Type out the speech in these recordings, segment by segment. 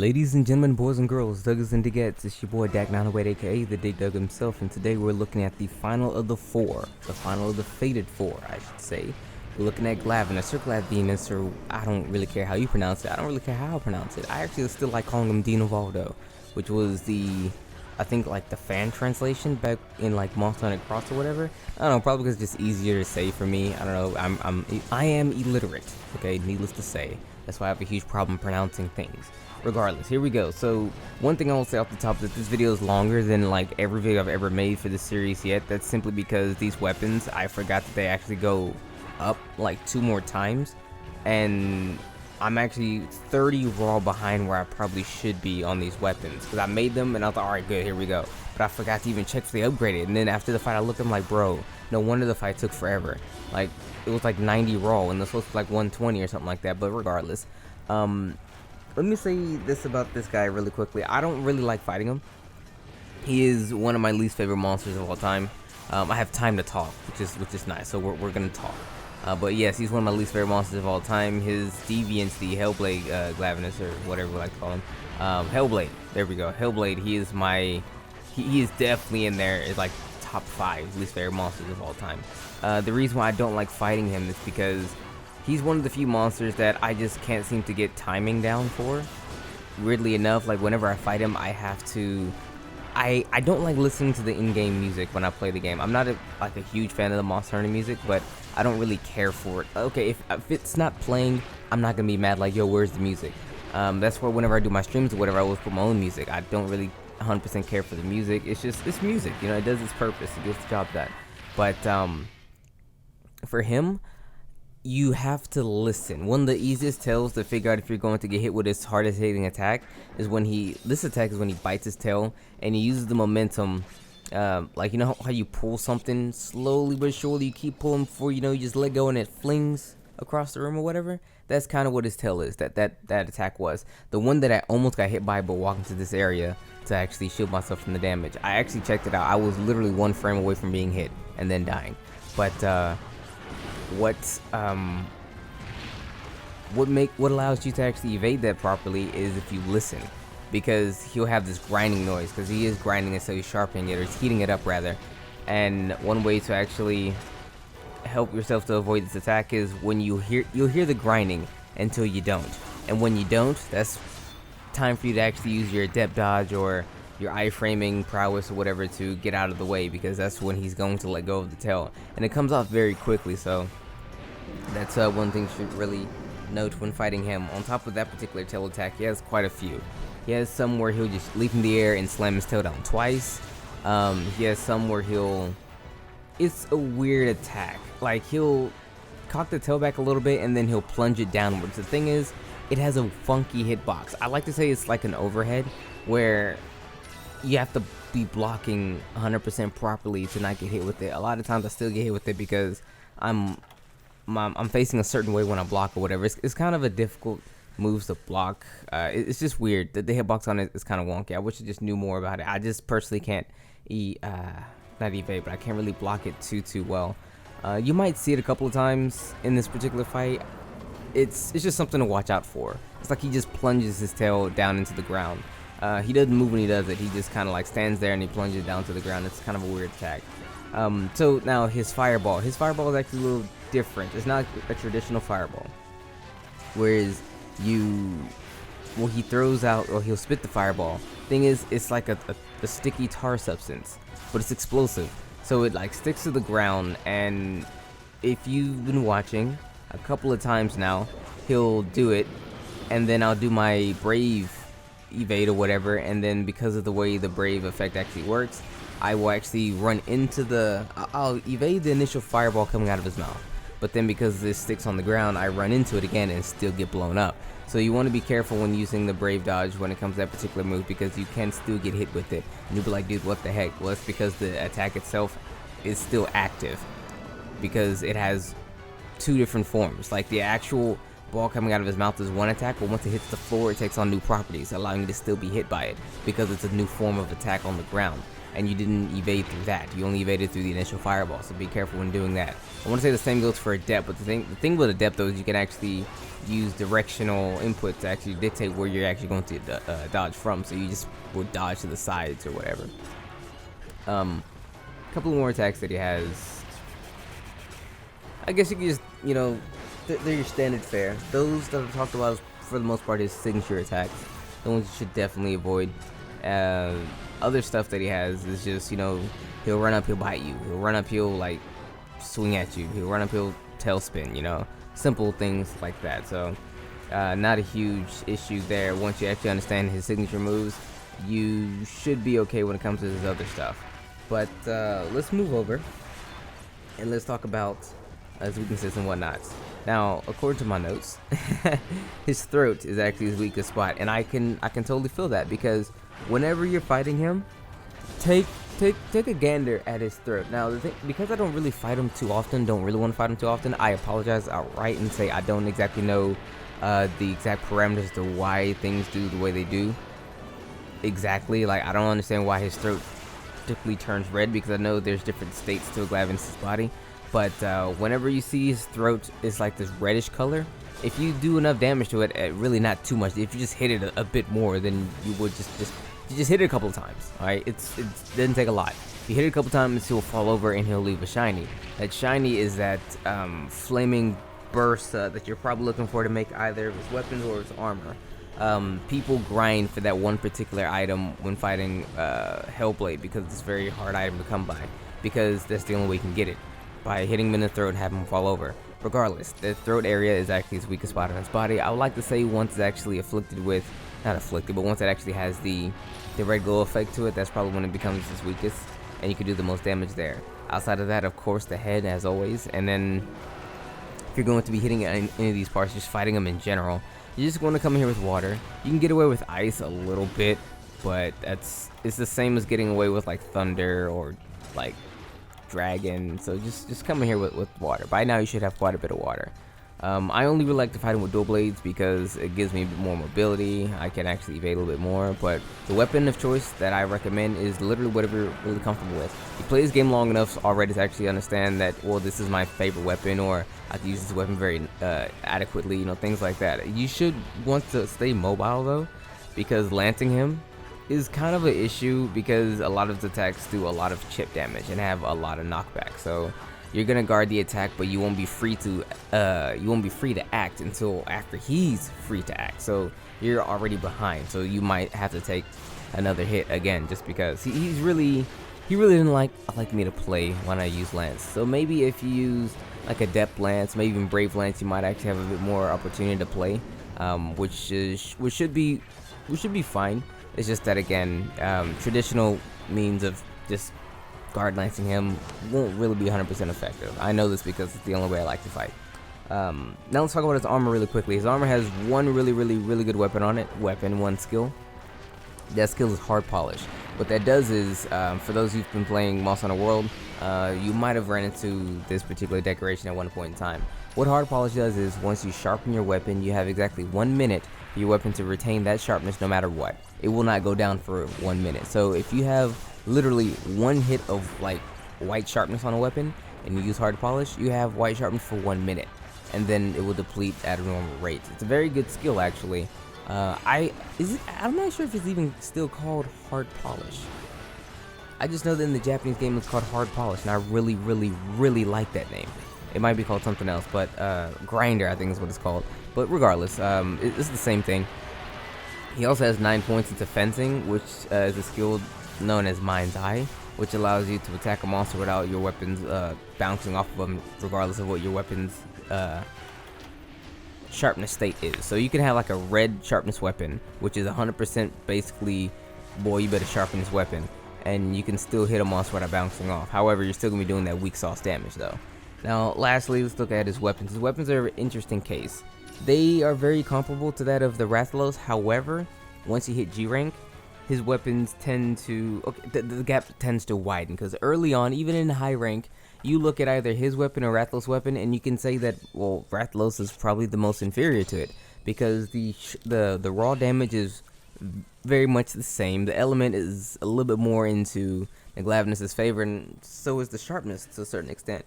Ladies and gentlemen, boys and girls, Duggars and Diggets, it's your boy Dak908, aka the Dig Dug himself, and today we're looking at the final of the four, the final of the Fated Four, I should say. We're looking at Glavenus or Glavenus, or I don't really care how you pronounce it. I don't really care how I pronounce it. I actually still like calling him Dino Valdo, which was the, I think, like the fan translation back in like Monster Hunter Cross or whatever. I don't know, probably because it's just easier to say for me. I don't know. I am illiterate. Okay, needless to say. That's why I have a huge problem pronouncing things. Regardless, here we go. So one thing I will say off the top is that this video is longer than like every video I've ever made for this series yet. That's simply because these weapons, I forgot that they actually go up like 2 more times, and I'm actually 30 raw behind where I probably should be on these weapons, because I made them and I thought, alright, good, here we go. But I forgot to even check if they upgraded, and then after the fight I looked, I'm like, bro, no wonder the fight took forever. Like, it was like 90 raw and this was like 120 or something like that. But regardless, let me say this about this guy really quickly. I don't really like fighting him. He is one of my least favorite monsters of all time. I have time to talk, which is nice, so we're gonna talk. But yes, he's one of my least favorite monsters of all time. His deviance, the Hellblade Glavenus, or whatever we like to call him, Hellblade. There we go, Hellblade. He is my, he is definitely in there. It's like top 5 least favorite monsters of all time. The reason why I don't like fighting him is because he's one of the few monsters that I just can't seem to get timing down for. Weirdly enough, like whenever I fight him, I have to, I don't like listening to the in-game music when I play the game. I'm not like a huge fan of the Monster Hunter music, but I don't really care for it. Okay, if it's not playing, I'm not gonna be mad like, yo, where's the music? That's why whenever I do my streams or whatever, I always put my own music. I don't really 100% care for the music. It's just, it's music, you know, it does its purpose, it gets the job done. But for him, you have to listen. One of the easiest tells to figure out if you're going to get hit with his hardest hitting attack is when this attack is when he bites his tail and he uses the momentum, like, you know how you pull something slowly but surely, you keep pulling before you know you just let go and it flings across the room or whatever. That's kind of what his tail is, that attack was. The one that I almost got hit by but walking to this area to actually shield myself from the damage. I actually checked it out. I was literally 1 frame away from being hit and then dying. But what allows you to actually evade that properly is if you listen, because he'll have this grinding noise, because he is grinding it, so he's sharpening it, or he's heating it up rather. And one way to actually help yourself to avoid this attack is when you'll hear the grinding until you don't, and when you don't, that's time for you to actually use your adept dodge or your iframing prowess or whatever to get out of the way, because that's when he's going to let go of the tail, and it comes off very quickly. So that's one thing you should really note when fighting him. On top of that particular tail attack, he has quite a few. He has some where he'll just leap in the air and slam his tail down twice. He has some where it's a weird attack, like he'll cock the tail back a little bit and then he'll plunge it downwards. The thing is, it has a funky hitbox. I like to say it's like an overhead, where you have to be blocking 100% properly to not get hit with it. A lot of times I still get hit with it because I'm facing a certain way when I block or whatever. It's kind of a difficult moves to block. It's just weird. The hitbox on it is kind of wonky. I wish I just knew more about it. I just personally can't not evade, but I can't really block it too well. You might see it a couple of times in this particular fight. It's just something to watch out for. It's like he just plunges his tail down into the ground. He doesn't move when he does it. He just kind of like stands there and he plunges down to the ground. It's kind of a weird attack. So now his fireball. His fireball is actually a little different. It's not a traditional fireball. Whereas he throws out, or he'll spit the fireball. Thing is, it's like a sticky tar substance, but it's explosive. So it like sticks to the ground, and if you've been watching a couple of times now, he'll do it, and then I'll do my brave evade or whatever, and then because of the way the brave effect actually works, I will actually run into I'll evade the initial fireball coming out of his mouth, but then because this sticks on the ground, I run into it again and still get blown up. So you want to be careful when using the brave dodge when it comes to that particular move, because you can still get hit with it. And you'll be like, dude, what the heck? Well, it's because the attack itself is still active, because it has 2 different forms. Like the actual ball coming out of his mouth is one attack, but once it hits the floor, it takes on new properties, allowing you to still be hit by it, because it's a new form of attack on the ground. and you didn't evade through that. You only evaded through the initial fireball, so be careful when doing that. I want to say the same goes for Adept, but the thing with Adept though is you can actually use directional input to actually dictate where you're actually going to dodge from, so you just would dodge to the sides or whatever. A couple more attacks that he has. I guess you can just, you know, they're your standard fare. Those that I've talked about is, for the most part, his signature attacks. The ones you should definitely avoid. Other stuff that he has is just, you know, he'll run up, he'll bite you. He'll run up, he'll like swing at you. He'll run up, he'll tailspin, you know. Simple things like that. So not a huge issue there. Once you actually understand his signature moves, you should be okay when it comes to his other stuff. But let's move over and let's talk about his weaknesses and whatnots. Now, according to my notes, his throat is actually his weakest spot, and I can totally feel that, because whenever you're fighting him, take a gander at his throat. Now, the thing, because I don't really fight him too often, don't really want to fight him too often, I apologize outright and say I don't exactly know the exact parameters to why things do the way they do. Exactly, like I don't understand why his throat typically turns red, because I know there's different states to a Glavenus' body. But whenever you see his throat is like this reddish color, if you do enough damage to it, really not too much, if you just hit it a bit more than you would just hit it a couple of times, alright? It doesn't take a lot. If you hit it a couple times, he'll fall over and he'll leave a shiny. That shiny is that flaming burst that you're probably looking for to make either his weapons or his armor. People grind for that one particular item when fighting Hellblade, because it's a very hard item to come by, because that's the only way you can get it, by hitting him in the throat and having him fall over. Regardless, the throat area is actually his weakest spot on his body. I would like to say once it's actually afflicted with, not afflicted, but once it actually has the red glow effect to it, that's probably when it becomes his weakest, and you can do the most damage there. Outside of that, of course, the head, as always. And then if you're going to be hitting any of these parts, just fighting them in general, you're just going to come in here with water. You can get away with ice a little bit, but it's the same as getting away with like thunder or like dragon. So just come in here with water. By now you should have quite a bit of water. I only really like to fight him with dual blades because it gives me a bit more mobility. I can actually evade a little bit more, but the weapon of choice that I recommend is literally whatever you're really comfortable with. You play this game long enough already to actually understand that, well, this is my favorite weapon, or I can use this weapon very adequately, you know, things like that. You should want to stay mobile though, because lancing him is kind of an issue, because a lot of his attacks do a lot of chip damage and have a lot of knockback. So you're gonna guard the attack, but you won't be free to act until after he's free to act. So you're already behind. So you might have to take another hit again, just because he really didn't like me to play when I use lance. So maybe if you use like Adept lance, maybe even Brave lance, you might actually have a bit more opportunity to play, which should be fine. It's just that, again, traditional means of just guard lancing him won't really be 100% effective. I know this because it's the only way I like to fight. Now let's talk about his armor really quickly. His armor has one really good weapon on it. One skill. That skill is Hard Polish. What that does is, for those who've been playing Monster Hunter World, you might have run into this particular decoration at one point in time. What Hard Polish does is, once you sharpen your weapon, you have exactly 1 minute for your weapon to retain that sharpness no matter what. It will not go down for 1 minute. So if you have literally one hit of like white sharpness on a weapon and you use Hard Polish, you have white sharpness for 1 minute, and then it will deplete at a normal rate. It's a very good skill, actually. I'm not sure if it's even still called Hard Polish. I just know that in the Japanese game it's called Hard Polish, and I really like that name. It might be called something else, but Grinder, I think is what it's called. But regardless, it's the same thing. He also has 9 points into fencing, which is a skill known as Mind's Eye, which allows you to attack a monster without your weapons bouncing off of them, regardless of what your weapon's sharpness state is. So you can have like a red sharpness weapon, which is 100% basically, boy, you better sharpen this weapon, and you can still hit a monster without bouncing off. However, you're still going to be doing that weak sauce damage though. Now, lastly, let's look at his weapons. His weapons are an interesting case. They are very comparable to that of the Rathalos. However, once you hit G rank, his weapons tend to, the gap tends to widen, because early on, even in high rank, you look at either his weapon or Rathalos' weapon, and you can say that, well, Rathalos is probably the most inferior to it, because the raw damage is very much the same. The element is a little bit more into in Glavenus' favor, and so is the sharpness to a certain extent.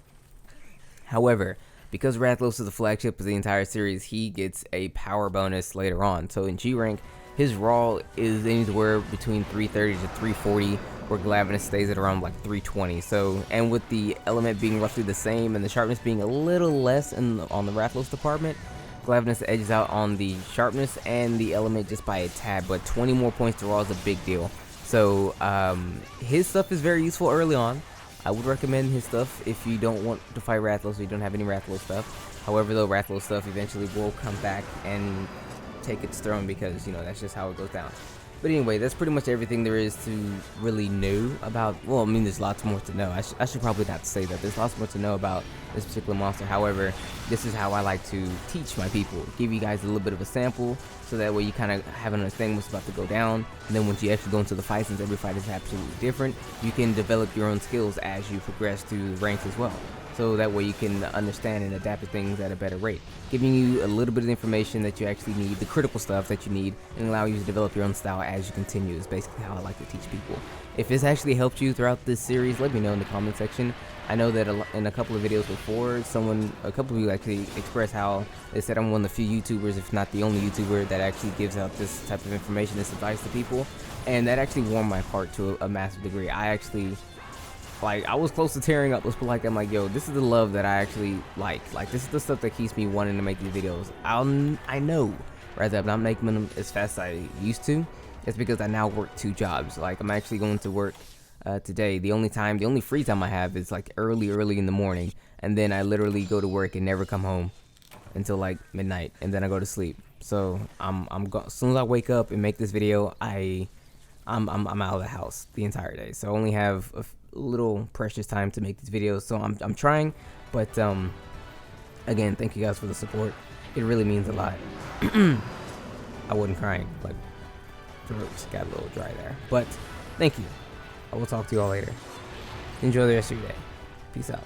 However, because Rathalos is the flagship of the entire series, he gets a power bonus later on. So in G rank, his raw is anywhere between 330 to 340, where Glavenus stays at around like 320. So, and with the element being roughly the same and the sharpness being a little less on the Rathalos department, Glavenus edges out on the sharpness and the element just by a tad, but 20 more points to raw is a big deal. So his stuff is very useful early on. I would recommend his stuff if you don't want to fight Rathalos or you don't have any Rathalos stuff. However, though, Rathalos stuff eventually will come back and take its throne, because, you know, that's just how it goes down. But anyway, that's pretty much everything there is to really know about. Well, I mean, there's lots more to know. I should probably not say that. There's lots more to know about this particular monster. However, this is how I like to teach my people. Give you guys a little bit of a sample, so that way you kind of have an understanding what's about to go down. And then once you actually go into the fight, since every fight is absolutely different, you can develop your own skills as you progress through the ranks as well. So that way you can understand and adapt to things at a better rate, giving you a little bit of information that you actually need, the critical stuff that you need, and allow you to develop your own style as you continue. Is basically how I like to teach people. If this actually helped you throughout this series, let me know in the comment section. I know that in a couple of videos before, a couple of you actually expressed how they said I'm one of the few YouTubers, if not the only YouTuber, that actually gives out this type of information, this advice to people, and that actually warmed my heart to a massive degree. I actually, like, I was close to tearing up. Let's put it like that. I'm like, yo, this is the love that I actually like. Like, this is the stuff that keeps me wanting to make these videos. I know, rather, I'm not making them as fast as I used to. It's because I now work 2 jobs. Like, I'm actually going to work today. The only free time I have is like early in the morning, and then I literally go to work and never come home until like midnight, and then I go to sleep. So as soon as I wake up and make this video, I'm out of the house the entire day. So I only have a little precious time to make these videos. So I'm trying, but again, thank you guys for the support. It really means a lot. I wasn't crying, but throat got a little dry there. But thank you. I will talk to you all later. Enjoy the rest of your day. Peace out.